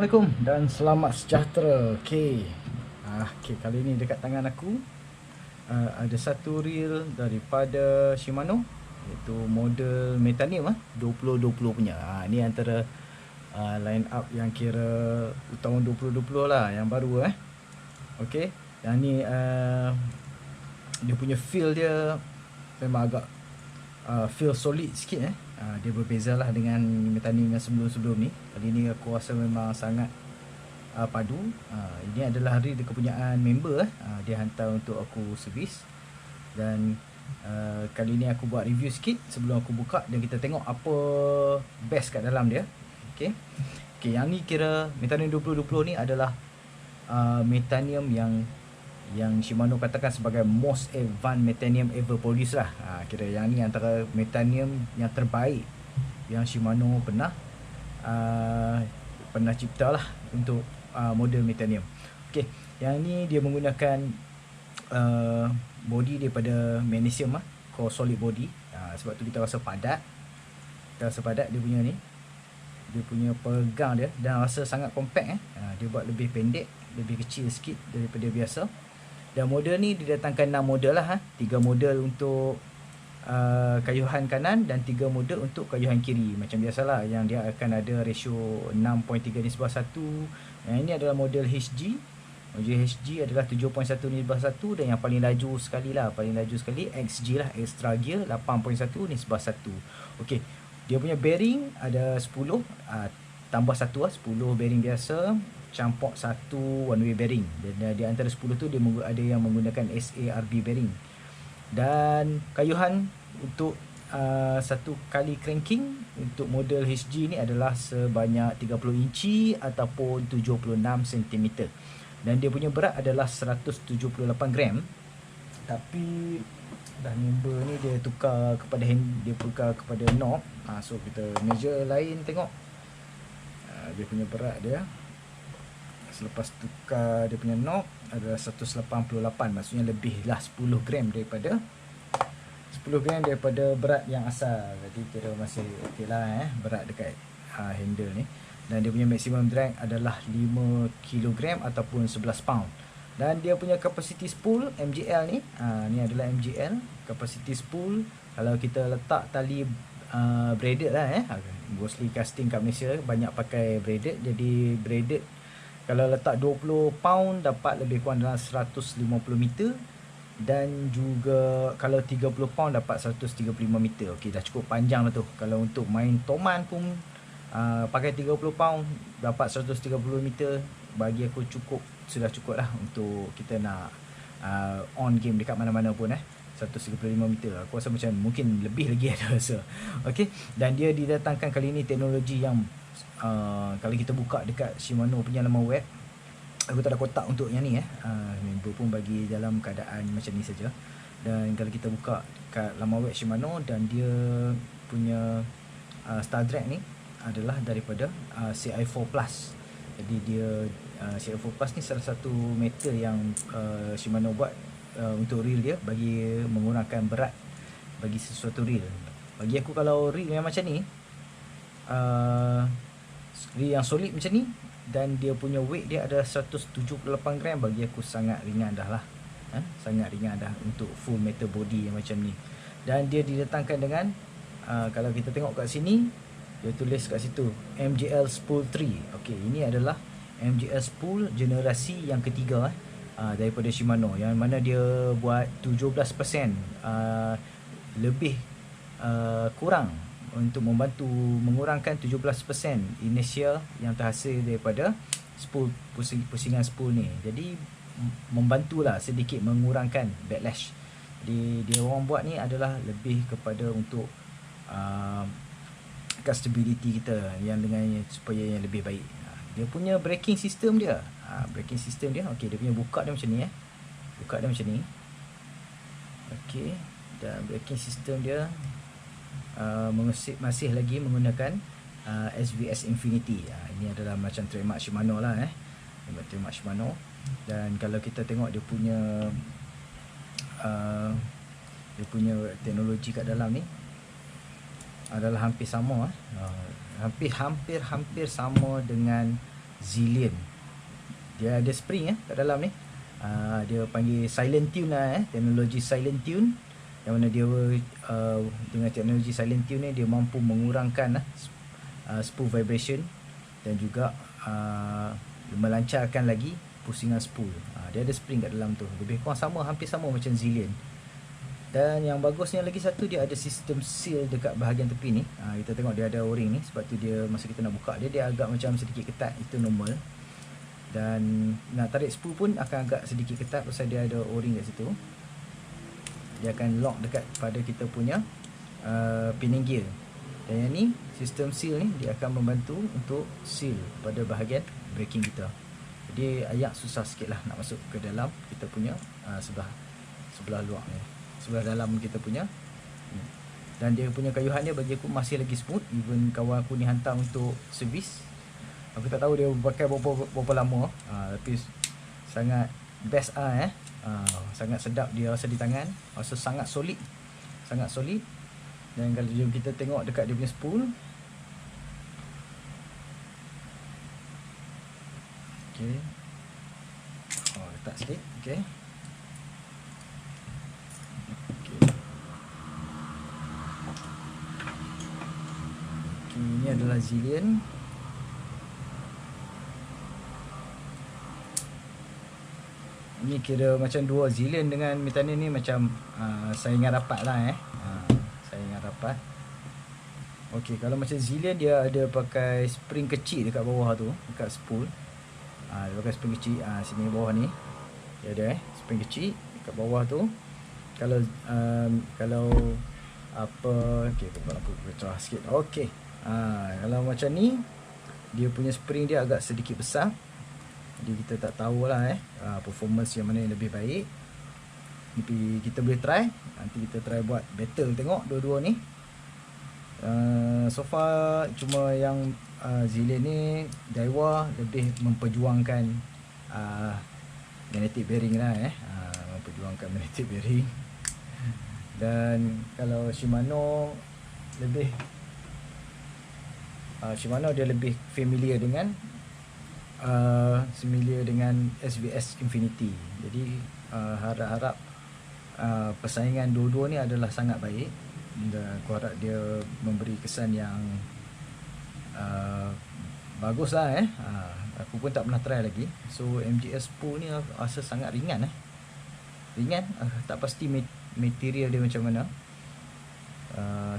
Assalamualaikum dan selamat sejahtera. Okey, kali ni dekat tangan aku ada satu reel daripada Shimano, iaitu model Metanium 2020 punya. Ni antara line up yang kira tahun 2020 lah, yang baru Okey, yang ni dia punya feel dia memang agak feel solid sikit dia berbeza lah dengan Metanium yang sebelum-sebelum ni. Kali ni aku rasa memang sangat padu. Ini adalah reel kepunyaan member dia hantar untuk aku servis. Dan kali ni aku buat review sikit sebelum aku buka dan kita tengok apa best kat dalam dia. Okey, yang ni kira Metanium 2020 ni adalah Metanium yang Shimano katakan sebagai most advanced Metanium ever produced lah. Kira yang ni antara Metanium yang terbaik yang Shimano pernah cipta lah untuk model Metanium. Okey, yang ni dia menggunakan body daripada magnesium core solid body. Sebab tu kita rasa padat. Dia punya ni, dia punya pegang dia, dan rasa sangat compact dia buat lebih pendek, lebih kecil sikit daripada biasa. Dan model ni didatangkan 6 model lah 3 model untuk kayuhan kanan dan 3 model untuk kayuhan kiri. Macam biasalah, yang dia akan ada ratio 6.3:1. Yang ini adalah model HG. Model HG adalah 7.1:1, dan yang paling laju sekali XG lah, extra gear 8.1:1. Okey, dia punya bearing ada 10 tambah 1 10 bearing biasa, campur 1 one way bearing. Dan di antara 10 tu dia ada yang menggunakan SARB bearing. Dan kayuhan untuk satu kali cranking untuk model HG ni adalah sebanyak 30 inci ataupun 76 cm. Dan dia punya berat adalah 178 gram. Tapi dah member ni dia tukar kepada knob. So kita measure lain, tengok dia punya berat dia selepas tukar dia punya knob adalah 188. Maksudnya lebih lah 10 gram daripada berat yang asal. Jadi kira masih okey lah berat dekat handle ni. Dan dia punya maximum drag adalah 5 kg ataupun 11 pound. Dan dia punya capacity spool MGL ni, ni adalah MGL capacity spool. Kalau kita letak tali braided lah mostly casting kat Malaysia banyak pakai braided. Jadi braided kalau letak 20 pound dapat lebih kurang dalam 150 meter. Dan juga kalau 30 pound dapat 135 meter. Okey, dah cukup panjang lah tu. Kalau untuk main toman pun pakai 30 pound dapat 130 meter, bagi aku sudah cukup lah untuk kita nak on game dekat mana-mana pun 135 meter. Aku rasa macam mungkin lebih lagi ada rasa. Okey, dan dia didatangkan kali ni teknologi yang kalau kita buka dekat Shimano punya laman web, aku tak ada kotak untuk yang ni member pun bagi dalam keadaan macam ni saja. Dan kalau kita buka kat laman web Shimano, dan dia punya star drag ni adalah daripada CI4 Plus. Jadi dia CI4 Plus ni salah satu metal yang Shimano buat untuk reel dia, bagi mengurangkan berat bagi sesuatu reel. Bagi aku kalau reel yang macam ni, reel yang solid macam ni, dan dia punya weight dia ada 178 gram, bagi aku sangat ringan dah lah. Sangat ringan dah untuk full metal body yang macam ni. Dan dia didatangkan dengan kalau kita tengok kat sini, dia tulis kat situ MGL Spool 3. Okey, ini adalah MGL Spool generasi yang ketiga daripada Shimano, yang mana dia buat 17% lebih kurang untuk membantu mengurangkan 17% inertia yang terhasil daripada spool, pusingan spool ni. Jadi membantulah sedikit mengurangkan backlash. Jadi dia orang buat ni adalah lebih kepada untuk stability kita yang dengan supaya yang lebih baik. Dia punya braking system dia, okey, dia punya buka dia macam ni buka dia macam ni. Okey, dan braking system dia masih lagi menggunakan SVS Infinity. Ini adalah macam trademark Shimano lah trademark Shimano. Dan kalau kita tengok dia punya teknologi kat dalam ni adalah hampir sama hampir sama dengan Zillion. Dia ada spring kat dalam ni. Dia panggil silent tune lah, teknologi silent tune, yang mana dia dengan teknologi silent tune ni dia mampu mengurangkan spool vibration dan juga melancarkan lagi pusingan spool. Dia ada spring kat dalam tu, lebih kurang sama, hampir sama macam Zillion. Dan yang bagusnya lagi satu, dia ada sistem seal dekat bahagian tepi ni. Kita tengok dia ada o-ring ni, sebab tu dia masa kita nak buka dia agak macam sedikit ketat, itu normal. Dan nak tarik spool pun akan agak sedikit ketat pasal dia ada o-ring kat situ. Dia akan lock dekat pada kita punya pinning gear. Dan yang ni, sistem seal ni dia akan membantu untuk seal pada bahagian braking kita. Jadi agak susah sikit lah nak masuk ke dalam kita punya sebelah luar ni, sebelah dalam kita punya. Dan dia punya kayuhan dia bagi aku masih lagi smooth. Even kawan aku ni hantar untuk servis, aku tak tahu dia pakai berapa lama, tapi sangat best sangat sedap dia rasa di tangan, rasa sangat solid, sangat solid. Dan kalau kita tengok dekat dia punya spool, okey, letak sikit, okey. Ini adalah Zillion. Ini kira macam dua Zillion dengan Metani ni macam saingan rapat lah saingan rapat. Okey, kalau macam Zillion dia ada pakai spring kecil dekat bawah tu, dekat spool. Dia pakai spring kecil sini bawah ni. Dia ada spring kecil dekat bawah tu. Kalau apa, okey, aku cerah sikit. Okey. Kalau macam ni, dia punya spring dia agak sedikit besar. Jadi kita tak tahulah performance yang mana yang lebih baik. Tapi kita boleh try. Nanti kita try buat battle, tengok dua-dua ni. So far cuma yang Zillion ni Daiwa lebih memperjuangkan magnetic bearing lah memperjuangkan magnetic bearing. Dan kalau Shimano dia lebih familiar dengan SVS Infinity. Jadi harap-harap persaingan dua-dua ni adalah sangat baik. Dan aku harap dia memberi kesan yang bagus lah aku pun tak pernah try lagi. So MGS spool ni rasa sangat ringan ringan, tak pasti material dia macam mana.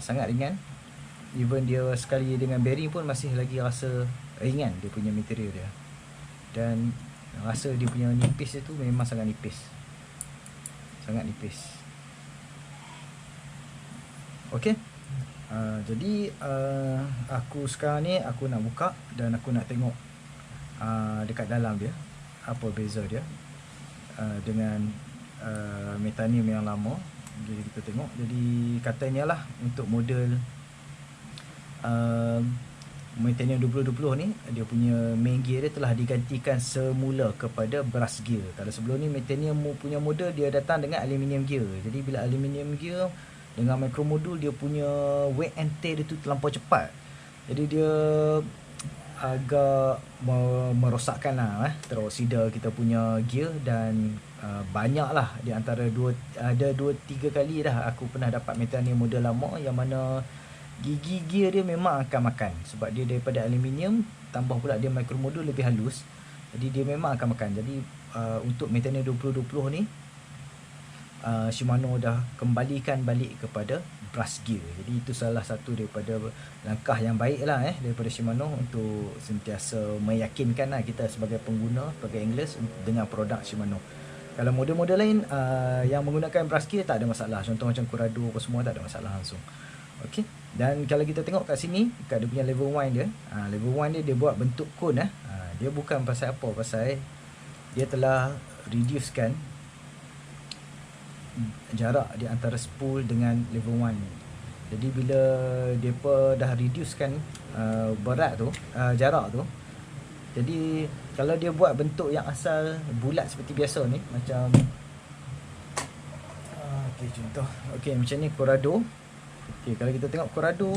Sangat ringan. Even dia sekali dengan bearing pun masih lagi rasa ringan dia punya material dia. Dan rasa dia punya nipis itu memang sangat nipis. Sangat nipis. Okey. Jadi aku sekarang ni aku nak buka dan aku nak tengok dekat dalam dia apa beza dia dengan Metanium yang lama. Jadi kita tengok. Jadi katanya lah untuk model Metanium 2020 ni, dia punya main gear dia telah digantikan semula kepada brass gear. Kalau sebelum ni Metanium punya model dia datang dengan aluminium gear. Jadi bila aluminium gear dengan micro modul, dia punya wear and tear dia tu terlampau cepat. Jadi dia agak merosakkan lah teroksida kita punya gear. Dan banyak lah, di antara 2-3 kali dah aku pernah dapat Metanium model lama yang mana gigi gear dia memang akan makan. Sebab dia daripada aluminium, tambah pula dia micro modul lebih halus. Jadi dia memang akan makan. Jadi untuk Metanium 2020 ni Shimano dah kembalikan balik kepada brass gear. Jadi itu salah satu daripada langkah yang baik lah daripada Shimano untuk sentiasa meyakinkan kita sebagai pengguna, sebagai anglers dengan produk Shimano. Kalau model-model lain yang menggunakan brass gear tak ada masalah. Contoh macam Curado apa semua tak ada masalah langsung. Okey. Dan kalau kita tengok kat sini, kat dia punya level wind dia, level wind dia buat bentuk cone dia bukan pasal apa, pasal dia telah reducekan jarak di antara spool dengan level 1. Jadi bila depa dah reducekan berat tu, jarak tu, jadi kalau dia buat bentuk yang asal bulat seperti biasa ni, macam okey, contoh okey macam ni Curado. Okey, kalau kita tengok Curado,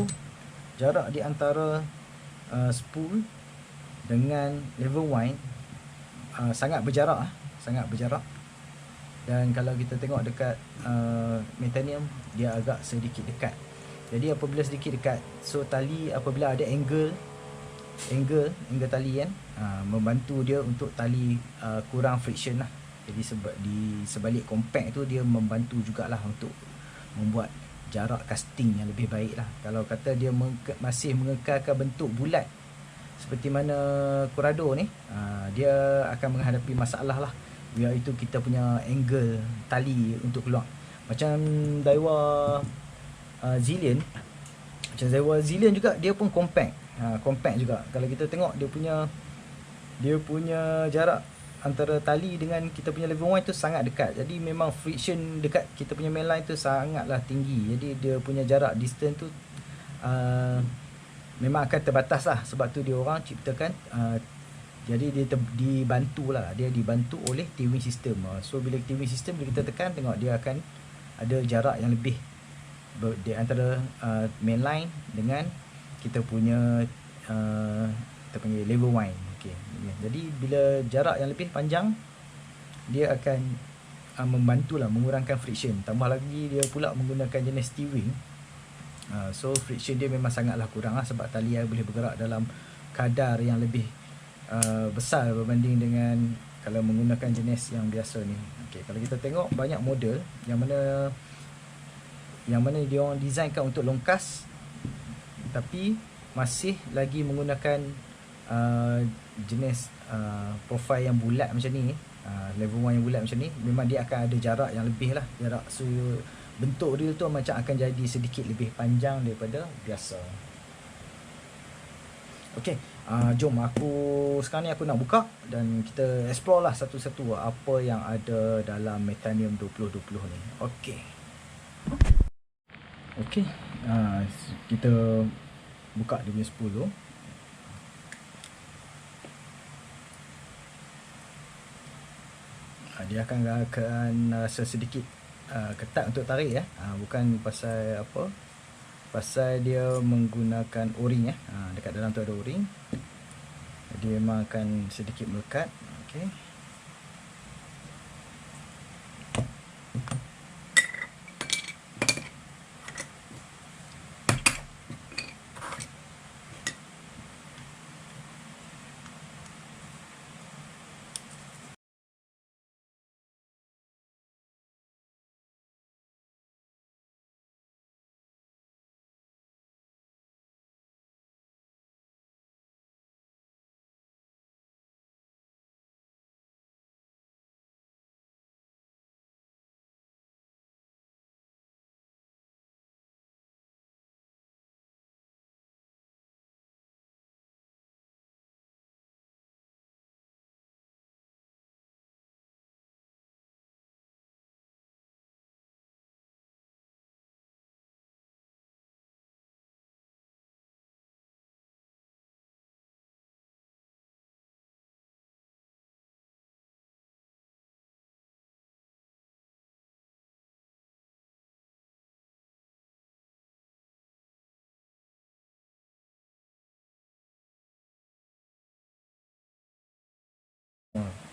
jarak di antara spool dengan level wine sangat berjarak, sangat berjarak. Dan kalau kita tengok dekat metanium, dia agak sedikit dekat. Jadi apabila sedikit dekat, so tali apabila ada angle tali kan, membantu dia untuk tali kurang friction lah. Jadi di sebalik compact tu, dia membantu jugalah untuk membuat jarak casting yang lebih baik lah. Kalau kata dia masih mengekalkan bentuk bulat seperti mana Corrado ni, dia akan menghadapi masalah lah, iaitu kita punya angle tali untuk keluar. Macam Daiwa Zillion, juga dia pun compact, compact juga. Kalau kita tengok dia punya jarak antara tali dengan kita punya level 1 tu sangat dekat. Jadi memang friction dekat kita punya mainline tu sangatlah tinggi. Jadi dia punya jarak distance tu memang akan terbatas lah. Sebab tu dia orang ciptakan jadi dia dibantu oleh T-wing system. So bila T-wing system, bila kita tekan, tengok dia akan ada jarak yang lebih di antara mainline dengan kita punya kita panggil level 1. Okay. Jadi bila jarak yang lebih panjang, dia akan membantulah mengurangkan friction. Tambah lagi dia pula menggunakan jenis T-wing, so friction dia memang sangatlah kurang lah, sebab tali boleh bergerak dalam kadar yang lebih besar berbanding dengan kalau menggunakan jenis yang biasa ni. Okay, kalau kita tengok banyak model yang mana dia orang designkan untuk longkas, tapi masih lagi menggunakan jenis profile yang bulat macam ni, level 1 yang bulat macam ni. Memang dia akan ada jarak yang lebih lah, jarak, so bentuk reel tu macam akan jadi sedikit lebih panjang daripada biasa. Okay, jom sekarang ni aku nak buka dan kita explore lah satu-satu apa yang ada dalam Metanium 2020 ni. Okay, kita buka dia punya 10. Dia akan rasa sedikit ketat untuk tarik ya. Bukan pasal apa, pasal dia menggunakan o-ring ya. Dekat dalam tu ada o-ring, dia memang akan sedikit melekat. Okay.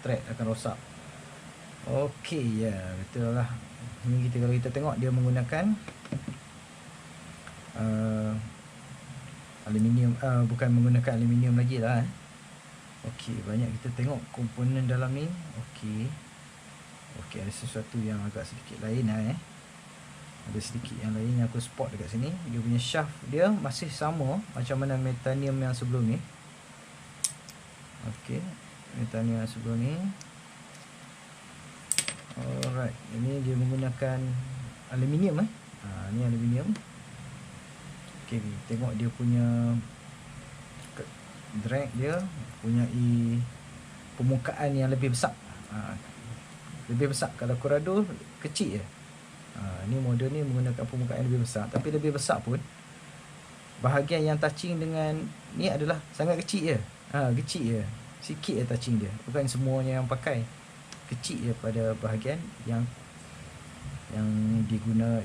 Thread akan rosak. Okey, ya, betul lah. Ini kalau kita tengok, dia menggunakan aluminium, bukan menggunakan aluminium lagi lah. Okey, banyak kita tengok komponen dalam ni. Okey, ada sesuatu yang agak sedikit lain lah. Ada sedikit yang lain yang aku spot dekat sini. Dia punya shaft dia masih sama macam mana Metanium yang sebelum ni. Okey, Metanium yang sebelum ni. Alright, ini dia menggunakan aluminium ni aluminium. Okey, tengok dia punya drag, dia punya permukaan yang lebih besar. Lebih besar. Kalau Corrado kecil je. Ni model ni menggunakan permukaan yang lebih besar, tapi lebih besar pun bahagian yang touching dengan ni adalah sangat kecil je. Kecil je. Sikit je touching dia. Bukan semuanya yang pakai. Kecil je pada bahagian yang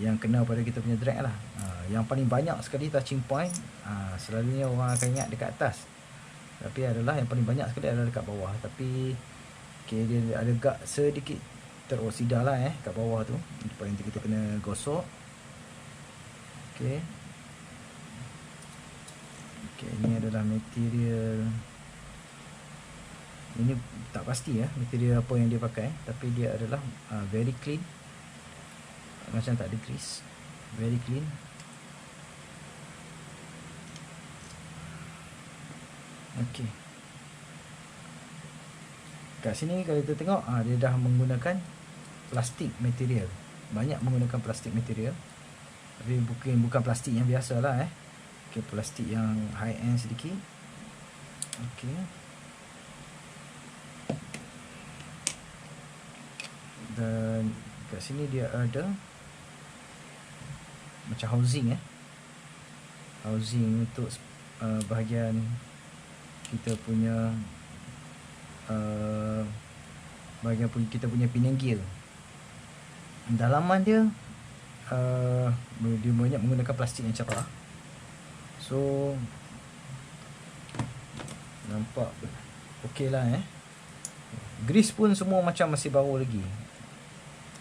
yang kena pada kita punya drag lah. Yang paling banyak sekali touching point, selalunya orang akan ingat dekat atas. Tapi adalah yang paling banyak sekali adalah dekat bawah. Tapi okay, dia ada agak sedikit teroksida lah kat bawah tu. Nanti kita kena gosok. Okay. Okay, ini adalah material. Ini tak pasti material apa yang dia pakai, tapi dia adalah very clean. Macam tak ada grease. Very clean. Okay. Kat sini kalau kita tengok dia dah menggunakan plastik material. Banyak menggunakan plastik material. Tapi bukan plastik yang biasa lah okay, plastik yang high end sedikit. Okay. Dan kat sini dia ada macam housing housing untuk bahagian kita punya bahagian kita punya pinenggil. Dalaman dia dia banyak menggunakan plastik yang cerah. So nampak okey lah grease pun semua macam masih baru lagi.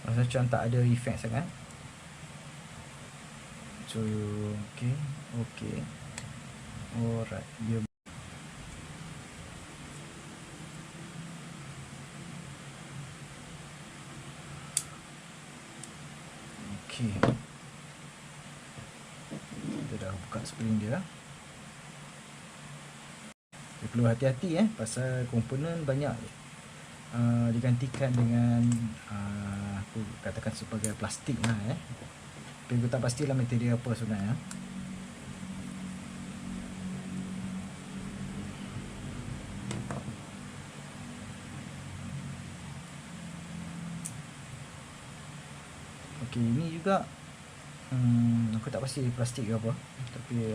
Macam tak ada efek sangat. So okay. Alright, dia okay. Kita dah buka spring dia. Dia perlu hati-hati pasal komponen banyak digantikan dengan aku katakan sebagai plastik lah tapi aku tak pastilah material apa sebenarnya. Okey, ini juga aku tak pasti plastik ke apa, tapi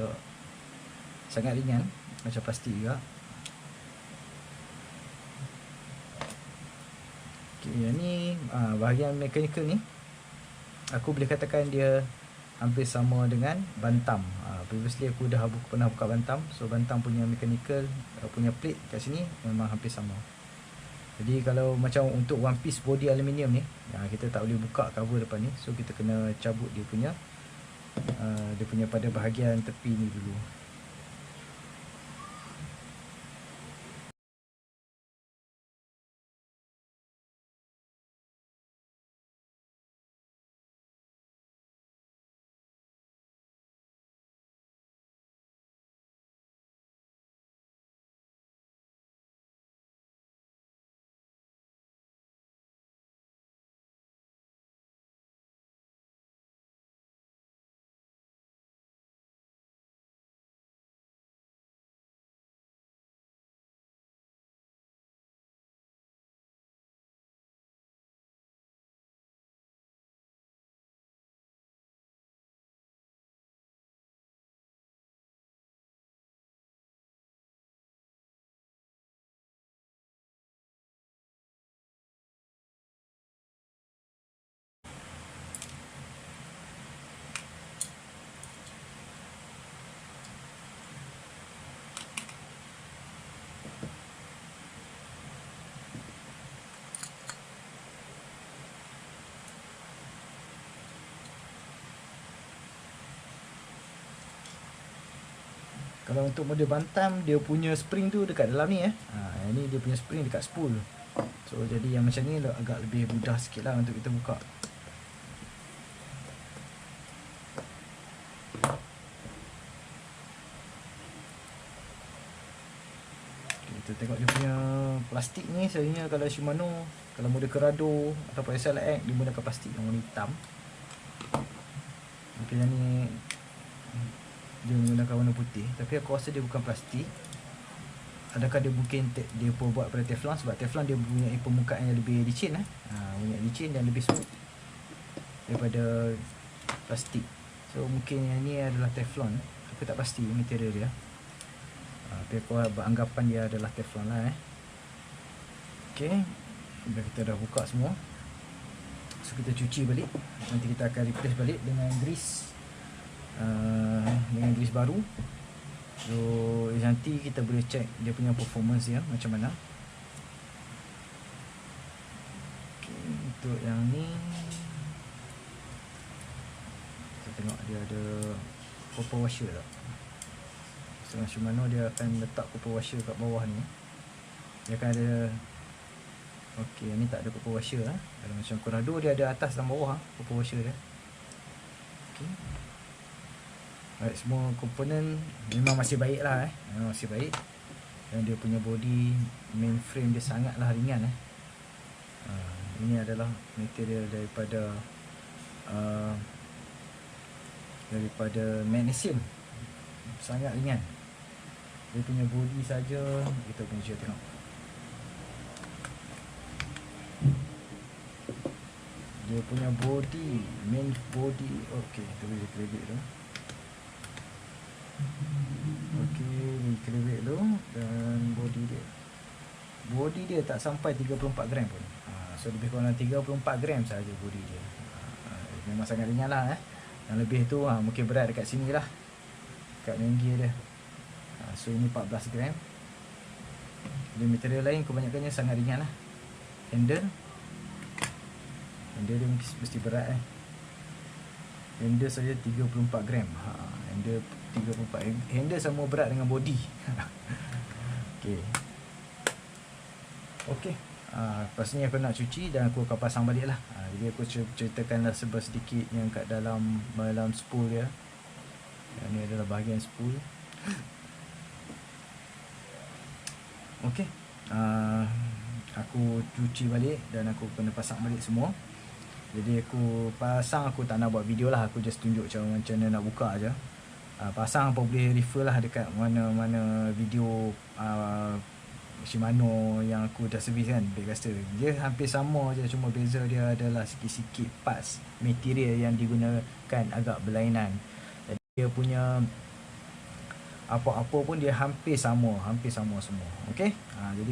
sangat ringan macam plastik juga. Okay, yang ni bahagian mechanical ni aku boleh katakan dia hampir sama dengan Bantam. Previously aku dah pernah buka Bantam. So Bantam punya mechanical punya plate kat sini memang hampir sama. Jadi kalau macam untuk one piece body aluminium ni kita tak boleh buka cover depan ni. So kita kena cabut dia punya pada bahagian tepi ni dulu. Kalau untuk model Bantam, dia punya spring tu dekat dalam ni ini dia punya spring dekat spool. So jadi yang macam ni agak lebih mudah sikit lah untuk kita buka. Okay, kita tengok dia punya plastik ni. Selalunya kalau Shimano, kalau model Corrado ataupun SLX, dia menggunakan plastik yang warna hitam. Okay, yang ni dia menggunakan warna putih, tapi aku rasa dia bukan plastik. Adakah dia mungkin dia buat pada Teflon, sebab Teflon dia punya permukaan yang lebih licin punya licin dan lebih smooth daripada plastik. So mungkin yang ni adalah Teflon. Aku tak pasti material dia, tapi aku beranggapan dia adalah Teflon lah Okay, kita dah buka semua. So kita cuci balik. Nanti kita akan replace balik dengan grease baru. So nanti kita boleh check dia punya performance dia macam mana. Okay, untuk yang ni kita tengok dia ada copper washer tak. So macam mana dia akan letak copper washer kat bawah ni. Dia akan ada, ok, ni tak ada copper washer lah. Kalau macam Corrado dia ada atas dan bawah copper washer dia. Ok, alright, semua komponen memang masih baik lah memang masih baik. Dan dia punya body main frame dia sangatlah ringan ini adalah material daripada magnesium, sangat ringan. Dia punya body saja kita punya cuba tengok. Dia punya body, main body, ok, kita boleh kredit tu. Ok, ni kredit tu. Dan body dia tak sampai 34 gram pun. So lebih kurang 34 gram saja body dia. Memang sangat ringan lah Yang lebih tu mungkin berat dekat sini lah, dekat main gear dia. So ini 14 gram. Dia material lain kebanyakannya sangat ringan lah. Handle dia mesti berat Handle saja 34 gram. Handle 34. Handle sama berat dengan body. Ok. Lepas ni aku nak cuci dan aku akan pasang balik lah. Jadi aku ceritakanlah sedikit yang kat dalam spool dia. Yang ni adalah bahagian spool. Ok, aku cuci balik dan aku kena pasang balik semua. Jadi aku pasang, aku tak nak buat video lah, aku just tunjuk macam mana nak buka aja. Pasang apa boleh refer lah dekat mana-mana video Shimano yang aku dah servis kan, Baitcaster. Dia hampir sama je, cuma beza dia adalah sikit-sikit parts material yang digunakan agak berlainan. Jadi dia punya apa-apa pun dia hampir sama semua. Okey. Jadi